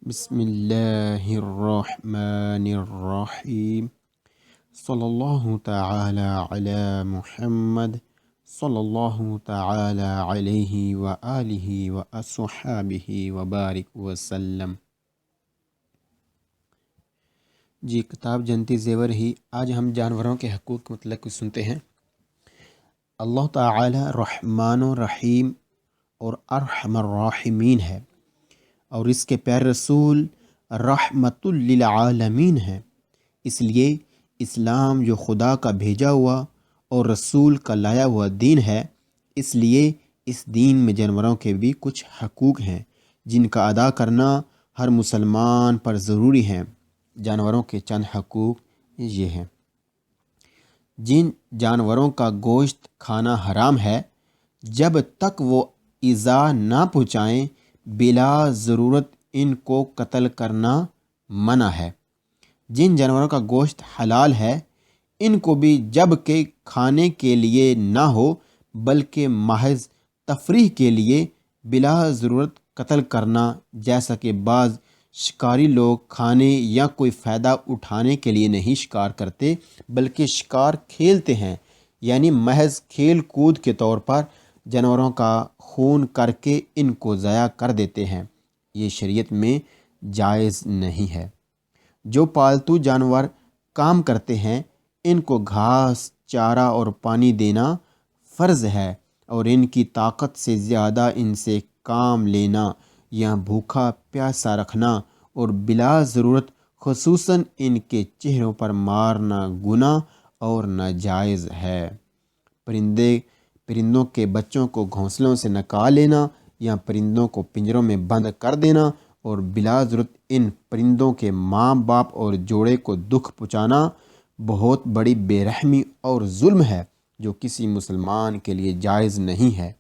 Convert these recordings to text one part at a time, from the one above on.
بسم اللہ الرحمن الرحیم صلی اللہ تعالی علی محمد صلی اللہ تعالی علیہ وآلہ وأصحابہ وبارک وسلم۔ جی کتاب جنتی زیور ہی، آج ہم جانوروں کے حقوق کے متعلق کچھ سنتے ہیں۔ اللہ تعالی رحمان و رحیم اور ارحم الراحمین ہے، اور اس کے پیارے رسول رحمت للعالمین ہیں۔ اس لیے اسلام جو خدا کا بھیجا ہوا اور رسول کا لایا ہوا دین ہے، اس لیے اس دین میں جانوروں کے بھی کچھ حقوق ہیں جن کا ادا کرنا ہر مسلمان پر ضروری ہے۔ جانوروں کے چند حقوق یہ ہیں۔ جن جانوروں کا گوشت کھانا حرام ہے، جب تک وہ ایذا نہ پہنچائیں بلا ضرورت ان کو قتل کرنا منع ہے۔ جن جانوروں کا گوشت حلال ہے، ان کو بھی جب کہ کھانے کے لیے نہ ہو بلکہ محض تفریح کے لیے بلا ضرورت قتل کرنا، جیسا کہ بعض شکاری لوگ کھانے یا کوئی فائدہ اٹھانے کے لیے نہیں شکار کرتے بلکہ شکار کھیلتے ہیں، یعنی محض کھیل کود کے طور پر جانوروں کا خون کر کے ان کو ضائع کر دیتے ہیں۔ یہ شریعت میں جائز نہیں ہے۔ جو پالتو جانور کام کرتے ہیں، ان کو گھاس، چارہ اور پانی دینا فرض ہے، اور ان کی طاقت سے زیادہ ان سے کام لینا یا بھوکا پیاسا رکھنا اور بلا ضرورت خصوصاً ان کے چہروں پر مارنا گناہ اور ناجائز ہے۔ پرندوں کے بچوں کو گھونسلوں سے نکال لینا یا پرندوں کو پنجروں میں بند کر دینا اور بلا ضرورت ان پرندوں کے ماں باپ اور جوڑے کو دکھ پہنچانا بہت بڑی بے رحمی اور ظلم ہے جو کسی مسلمان کے لیے جائز نہیں ہے۔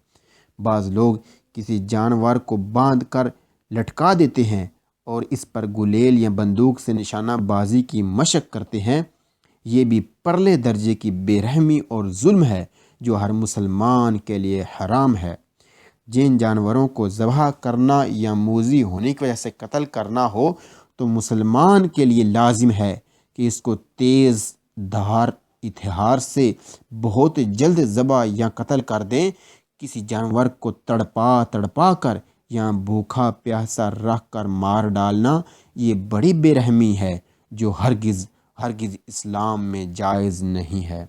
بعض لوگ کسی جانور کو باندھ کر لٹکا دیتے ہیں اور اس پر گلیل یا بندوق سے نشانہ بازی کی مشق کرتے ہیں۔ یہ بھی پرلے درجے کی بے رحمی اور ظلم ہے جو ہر مسلمان کے لیے حرام ہے۔ جن جانوروں کو ذبح کرنا یا موذی ہونے کی وجہ سے قتل کرنا ہو تو مسلمان کے لیے لازم ہے کہ اس کو تیز دھار ہتھیار سے بہت جلد ذبح یا قتل کر دیں۔ کسی جانور کو تڑپا کر یا بھوکا پیاسا رکھ کر مار ڈالنا یہ بڑی بے رحمی ہے جو ہرگز اسلام میں جائز نہیں ہے۔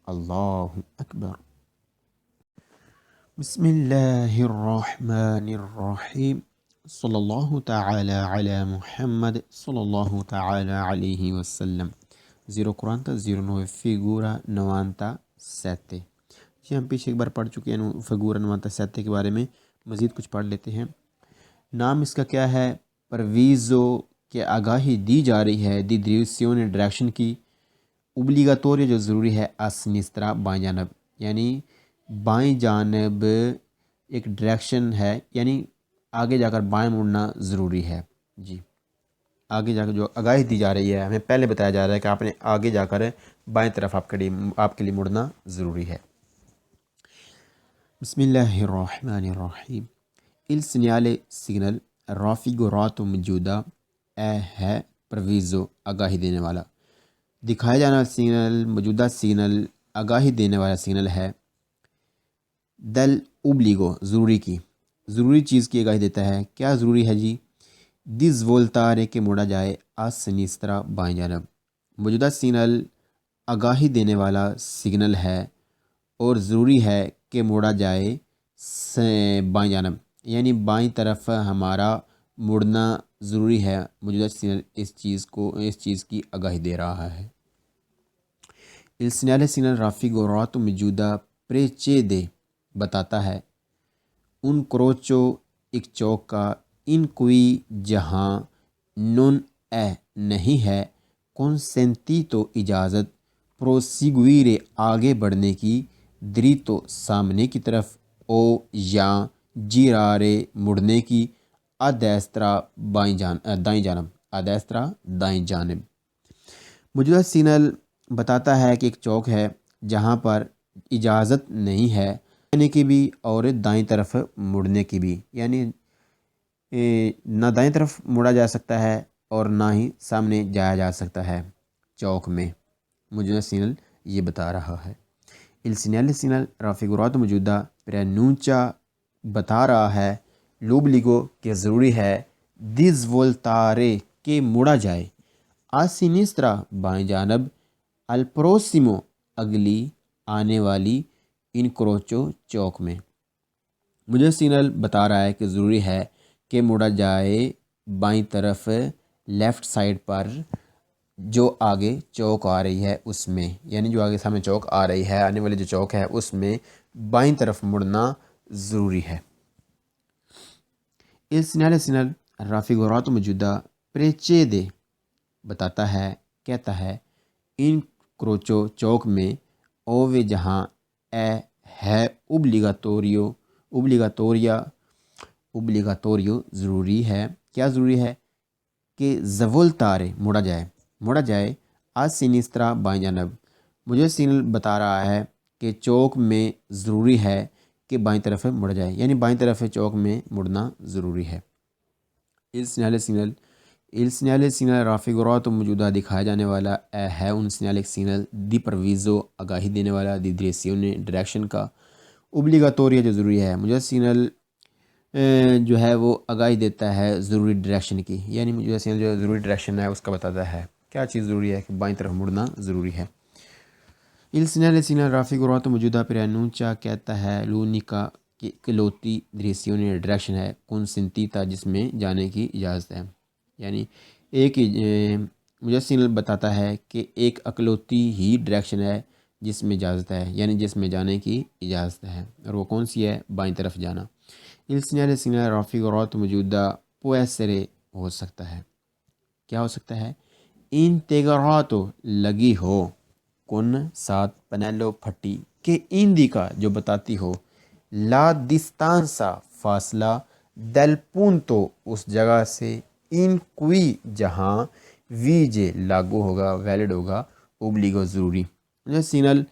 اللہ اکبر۔ بسم اللہ الرحمن الرحیم صلی اللہ تعالی علی محمد صلی اللہ تعالی علیہ وسلم۔ 049 فigura 97۔ یہ ہم پیچھے ایک بار پڑھ چکے ہیں فگورا 97 کے بارے میں، مزید کچھ پڑھ لیتے ہیں۔ نام اس کا کیا ہے؟ پرویزو کہ آگاہی دی جا رہی ہے، دی ڈریوسیون ڈائریکشن کی، اوبلیگاتوری جو ضروری ہے، اسنیسترا بائیں جانب، یعنی بائیں جانب ایک ڈائریکشن ہے، یعنی آگے جا کر بائیں مڑنا ضروری ہے۔ جی آگے جا کر جو آگاہی دی جا رہی ہے، ہمیں پہلے بتایا جا رہا ہے کہ آپ نے آگے جا کر بائیں طرف آپ کے لیے مڑنا ضروری ہے۔ بسم اللہ الرحمن الرحیم۔ Il segnale signal raffigurato موجودہ ہے پرویزو آگاہی دینے والا، دکھایا جانا سگنل موجودہ سگنل آگاہی دینے والا سگنل ہے۔ دل اوبلیگو ضروری چیز کی آگاہی دیتا ہے۔ کیا ضروری ہے جی؟ دس وولتارے کہ موڑا جائے آس سنیسترا بائیں جانب، موجودہ سگنل آگاہی دینے والا سگنل ہے اور ضروری ہے کہ موڑا جائے بائیں جانب، یعنی بائیں طرف ہمارا مڑنا ضروری ہے۔ موجودہ سگنل اس چیز کی آگاہی دے رہا ہے۔ Il segnale signal raffigurato موجودہ پریچیدے بتاتا ہے، ان کروچو ایک چوک کا، ان کوئی جہاں نون اے نہیں ہے، کنسینتی تو اجازت، پروسیگویرے آگے بڑھنے کی، دریتو سامنے کی طرف، او یا جیرارے مڑنے کی، ادیسترا دائیں جانب۔ موجودہ سگنل بتاتا ہے کہ ایک چوک ہے جہاں پر اجازت نہیں ہے جانے کی بھی اور دائیں طرف مڑنے کی بھی، یعنی نہ دائیں طرف مڑا جا سکتا ہے اور نہ ہی سامنے جایا جا سکتا ہے چوک میں۔ موجودہ سگنل یہ بتا رہا ہے۔ Il segnale raffigurato موجودہ پرینونچا بتا رہا ہے l'obbligo کہ ضروری ہے di svoltare کہ مڑا جائے a sinistra بائیں جانب al prossimo اگلی آنے والی incrocio چوک میں۔ مجھے سگنل بتا رہا ہے کہ ضروری ہے کہ مڑا جائے بائیں طرف لیفٹ سائڈ پر جو آگے چوک آ رہی ہے اس میں، یعنی جو آگے سامنے چوک آ رہی ہے، آنے والی جو چوک ہے اس میں بائیں طرف مڑنا ضروری ہے۔ اس سگنل raffigurato موجودہ precede بتاتا ہے، کہتا ہے ان کروچو چوک میں اووے جہاں اے ہے اوبلیگاتوریو ضروری ہے۔ کیا ضروری ہے؟ کہ زولتارے مڑا جائے آ سینیسترا بائیں جانب۔ مجھے سگنل بتا رہا ہے کہ چوک میں ضروری ہے کہ بائیں طرف مڑا جائے، یعنی بائیں طرف چوک میں مڑنا ضروری ہے۔ Il segnale raffigurato موجودہ دکھایا جانے والا ہے un segnale سگنل دی پرویزو آگاہی دینے والا دی direzione ڈائریکشن کا اوبلیگاتوریا جو ضروری ہے۔ مجھے سگنل جو ہے وہ آگاہی دیتا ہے ضروری ڈائریکشن کی، یعنی مجھے سگنل جو ضروری ڈائریکشن ہے اس کا بتاتا ہے کیا چیز ضروری ہے کہ بائیں طرف مڑنا ضروری ہے۔ Il segnale raffigurato موجودہ پرینونچا کہتا ہے l'unica کہ اکلوتی direzione ڈائریکشن ہے consentita جس میں جانے کی اجازت ہے، یعنی ایک مجھے سگنل بتاتا ہے کہ ایک اکلوتی ہی ڈائریکشن ہے جس میں اجازت ہے، یعنی جس میں جانے کی اجازت ہے، اور وہ کون سی ہے؟ بائیں طرف جانا۔ Il segnale raffigurato موجودہ può essere ہو سکتا ہے، کیا ہو سکتا ہے؟ integrato لگی ہو کن ساتھ پنیلو پھٹی کہ indica جو بتاتی ہو la distanza فاصلہ del punto اس جگہ سے in cui جہاں ویجے لاگو ہوگا، ویلڈ ہوگا، اوبلیگو ضروری۔ سگنل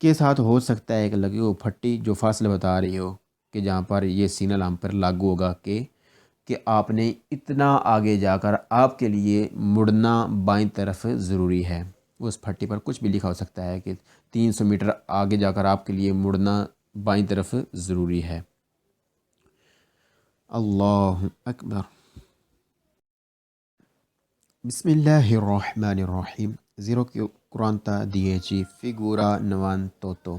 کے ساتھ ہو سکتا ہے کہ لگی ہو پھٹی جو فاصلہ بتا رہی ہو کہ جہاں پر یہ سگنل ہم پر لاگو ہوگا کہ آپ نے اتنا آگے جا کر آپ کے لیے مڑنا بائیں طرف ضروری ہے۔ اس پھٹی پر کچھ بھی لکھا ہو سکتا ہے کہ 300 میٹر آگے جا کر آپ کے لیے مڑنا بائیں طرف ضروری ہے۔ اللہ اکبر۔ بسم اللہ الرحمن الرحیم۔ زیرو کی قرآنتا دیئے فیگورا نوانتوتو۔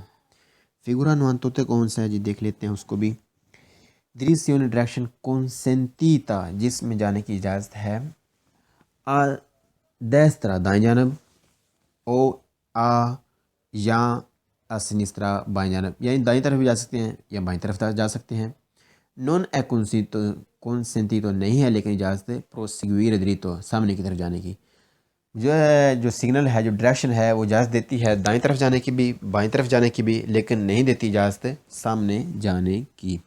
فیگورا نوانتوتو کون سا ہے جی؟ دیکھ لیتے ہیں اس کو بھی۔ direzione ڈائریکشن consentita جس میں جانے کی اجازت ہے آ destra دائیں جانب، او آ یا a sinistra بائیں جانب، یعنی دائیں طرف بھی جا سکتے ہیں یا بائیں طرف جا سکتے ہیں۔ non è consentito نہیں ہے لیکن اجازت ہے proseguire dritto سامنے کی طرف جانے کی۔ جو سگنل ہے، جو ڈائریکشن ہے وہ اجازت دیتی ہے دائیں طرف جانے کی بھی، بائیں طرف جانے کی بھی، لیکن نہیں دیتی اجازت سامنے جانے کی۔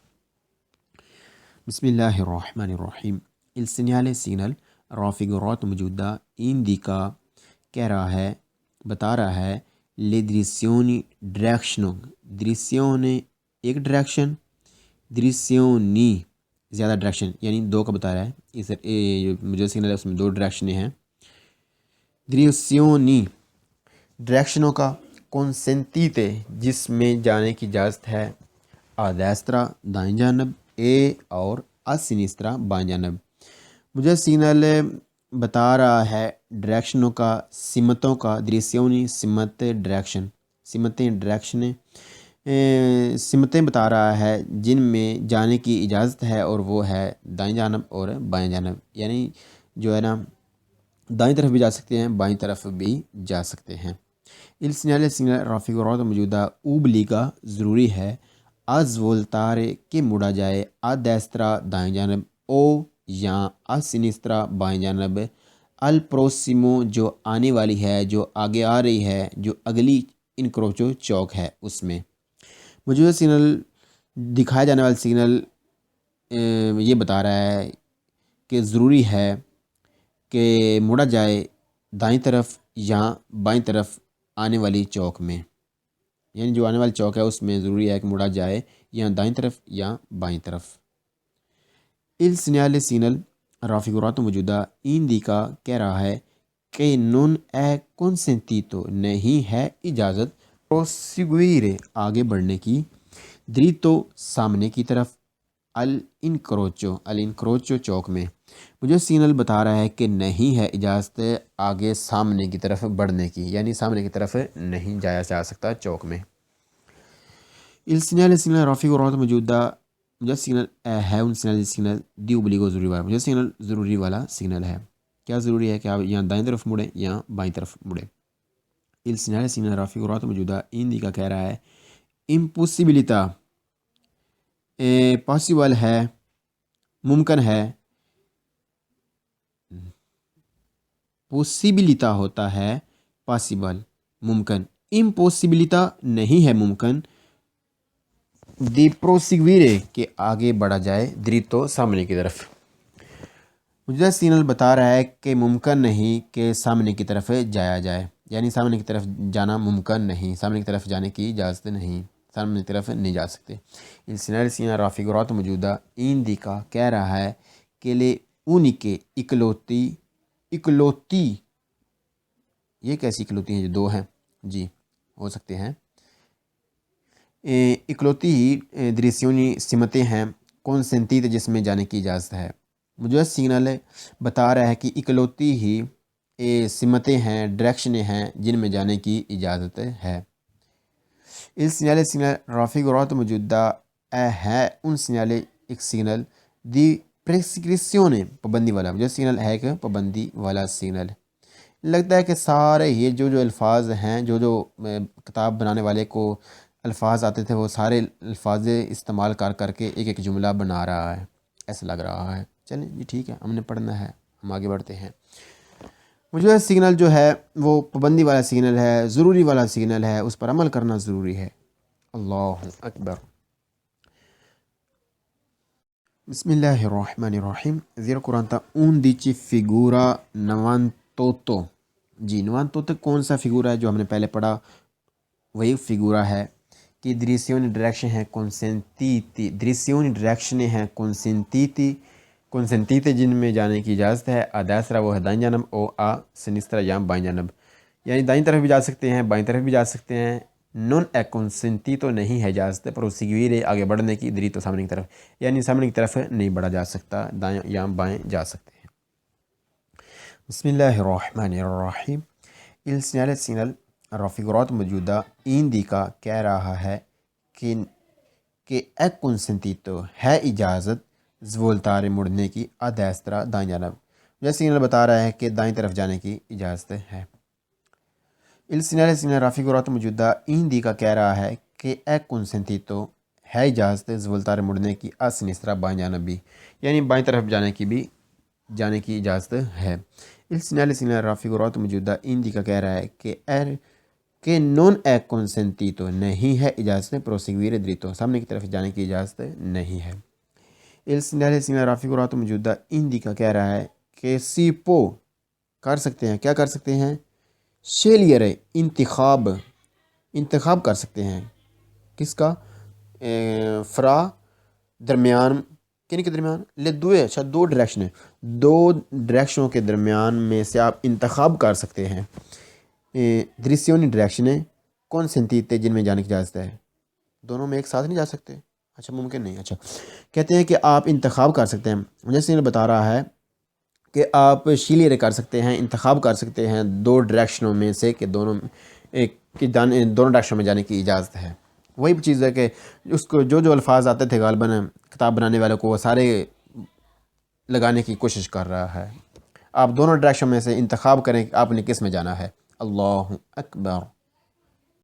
بسم اللہ الرحمن الرحیم۔ Il segnale سگنل raffigurato موجودہ indica کہہ رہا ہے، بتا رہا ہے le direzioni ڈائریکشنوں، direzione ایک ڈائریکشن، direzioni زیادہ ڈائریکشن، یعنی دو کا بتا رہا ہے۔ اس مجھے سگنل ہے اس میں دو ڈائریکشنیں ہیں۔ direzioni ڈائریکشنوں کا consentite جس میں جانے کی اجازت ہے a destra دائیں جانب، اے اور a sinistra بائیں جانب۔ مجھے سگنل بتا رہا ہے ڈائریکشنوں کا، سمتوں کا، direzioni سمت ڈائریکشن، سمتیں ڈائریکشنیں سمتیں بتا رہا ہے جن میں جانے کی اجازت ہے، اور وہ ہے دائیں جانب اور بائیں جانب، یعنی جو ہے نا دائیں طرف بھی جا سکتے ہیں، بائیں طرف بھی جا سکتے ہیں۔ Il segnale raffigurato موجودہ اوبلیگا ضروری ہے از voltare کہ مڑا جائے آ destra دائیں جانب، او یا آ sinistra بائیں جانب، al prossimo جو آنے والی ہے، جو آگے آ رہی ہے، جو اگلی انکروچو چوک ہے اس میں۔ مجھے سگنل دکھایا جانے والا سگنل یہ بتا رہا ہے کہ ضروری ہے کہ مڑا جائے دائیں طرف یا بائیں طرف آنے والی چوک میں، یعنی جو آنے والی چوک ہے اس میں ضروری ہے کہ مڑا جائے یا دائیں طرف یا بائیں طرف۔ Il segnale sinal raffigurato موجودہ indica کہہ رہا ہے کہ non è consentito نہیں ہے اجازت proseguire آگے بڑھنے کی dritto سامنے کی طرف الانکروچو چوک میں مجھے سینل بتا رہا ہے کہ نہیں ہے اجازت آگے سامنے کی طرف بڑھنے کی، یعنی سامنے کی طرف نہیں جایا جا سکتا چوک میں۔ Il segnale raffigurato موجودہ مجھے سگنل ہے ان سگنل دی اوبلیگو ضروری والا، مجھے سگنل ضروری والا سگنل ہے۔ کیا ضروری ہے کہ آپ یہاں دائیں طرف مڑیں یا بائیں طرف مڑیں۔ Il segnale raffigurato موجودہ indica کہہ رہا ہے impossibilità پاسبل ہے، ممکن ہے، پوسیبلٹا ہوتا ہے پاسبل ممکن، امپوسیبلٹا نہیں ہے ممکن، دی پروسیگویرے کہ آگے بڑھا جائے دریتو سامنے کی طرف۔ مجھے سینل بتا رہا ہے کہ ممکن نہیں کہ سامنے کی طرف جایا جائے، یعنی سامنے کی طرف جانا ممکن نہیں، سامنے کی طرف جانے کی اجازت نہیں، سامنے کی طرف نہیں جا سکتے۔ Il segnale raffigurato موجودہ indica کہہ رہا ہے کہ لے uniche اکلوتی یہ کیسی اکلوتی ہیں جو دو ہیں؟ جی ہو سکتے ہیں، اکلوتی ہی دریسیونی سمتیں ہیں کونسنتیت جس میں جانے کی اجازت ہے۔ مجھے سگنل بتا رہا ہے کہ اکلوتی ہی سمتیں ہیں، ڈائریکشنیں ہیں جن میں جانے کی اجازت ہے۔ Il segnale raffigurato موجودہ ہے ان سگنل ایک سگنل دی پریسکرپشن پابندی والا، مجھے سگنل ہے کہ پابندی والا سگنل۔ لگتا ہے کہ سارے یہ جو الفاظ ہیں جو کتاب بنانے والے کو الفاظ آتے تھے وہ سارے الفاظ استعمال کر کے ایک ایک جملہ بنا رہا ہے، ایسا لگ رہا ہے۔ چلیں جی ٹھیک ہے، ہم نے پڑھنا ہے، ہم آگے بڑھتے ہیں۔ مجھے سگنل جو ہے وہ پابندی والا سگنل ہے، ضروری والا سگنل ہے، اس پر عمل کرنا ضروری ہے۔ اللہ اکبر۔ بسم اللہ الرحمن الرحیم۔ زیر قرآن تا 11 فگورا 98۔ جی 98 کون سا فگورا ہے جو ہم نے پہلے پڑھا؟ وہی فگورا ہے کہ دریسیونی ڈائریکشن ہے کنسنتیتی، دریسیونی ڈائریکشنیں ہیں کنسنتیتے جن میں جانے کی اجازت ہے۔ ادیسرا وہ ہے دائیں جانب، او آ سنسترا یا بائیں جانب، یعنی دائیں طرف بھی جا سکتے ہیں، بائیں طرف بھی جا سکتے ہیں۔ نون ایک کنسنتیتو نہیں ہے اجازت پروسیگویرے آگے بڑھنے کی دریتو سامنے کی طرف، یعنی سامنے کی طرف نہیں بڑھا جا سکتا، دائیں یا بائیں جا سکتے ہیں۔ بسم اللہ الرحمن الرحیم۔ Il segnale raffigurato موجودہ indica کہہ رہا ہے کہ ایک کنسنتیتو ہے اجازت زولتارے مڑنے کی ادیسترا دائیں جانب، جیسے سگنل بتا رہا ہے کہ دائیں طرف جانے کی اجازت ہے۔ Il segnale raffigurato موجودہ indica کہہ رہا ہے کہ ایک کنسنتیتو ہے اجازت زولتارے مڑنے کی سنسترا بائیں جانب بھی، یعنی بائیں طرف جانے کی اجازت ہے۔ Il segnale raffigurato موجودہ indica کہہ رہا ہے کہ non è consentito نہیں ہے اجازت proseguire dritto سامنے کی طرف جانے کی اجازت نہیں ہے۔ Il segnale raffigurato موجودہ indica کہہ رہا ہے کہ si può کر سکتے ہیں، کیا کر سکتے ہیں؟ scegliere انتخاب کر سکتے ہیں، کس کا؟ فرا درمیان، کن کے درمیان؟ لے دوئے، اچھا دو ڈائریکشنیں، دو ڈائریکشنوں کے درمیان میں سے آپ انتخاب کر سکتے ہیں۔ دریسیونی ڈائریکشنیں کون سنتیتے جن میں جانے کی اجازت ہے؟ دونوں میں ایک ساتھ نہیں جا سکتے، اچھا ممکن نہیں، اچھا کہتے ہیں کہ آپ انتخاب کر سکتے ہیں۔ مجھے سینل بتا رہا ہے کہ آپ شیلیرے کر سکتے ہیں، انتخاب کر سکتے ہیں دو ڈائریکشنوں میں سے کہ دونوں ڈائریکشنوں میں جانے کی اجازت ہے۔ وہی چیز ہے کہ اس کو جو الفاظ آتے تھے غالباً کتاب بنانے والوں کو وہ سارے لگانے کی کوشش کر رہا ہے۔ آپ دونوں ڈائریکشن میں سے انتخاب کریں کہ آپ نے کس میں جانا ہے۔ اللہ اکبر۔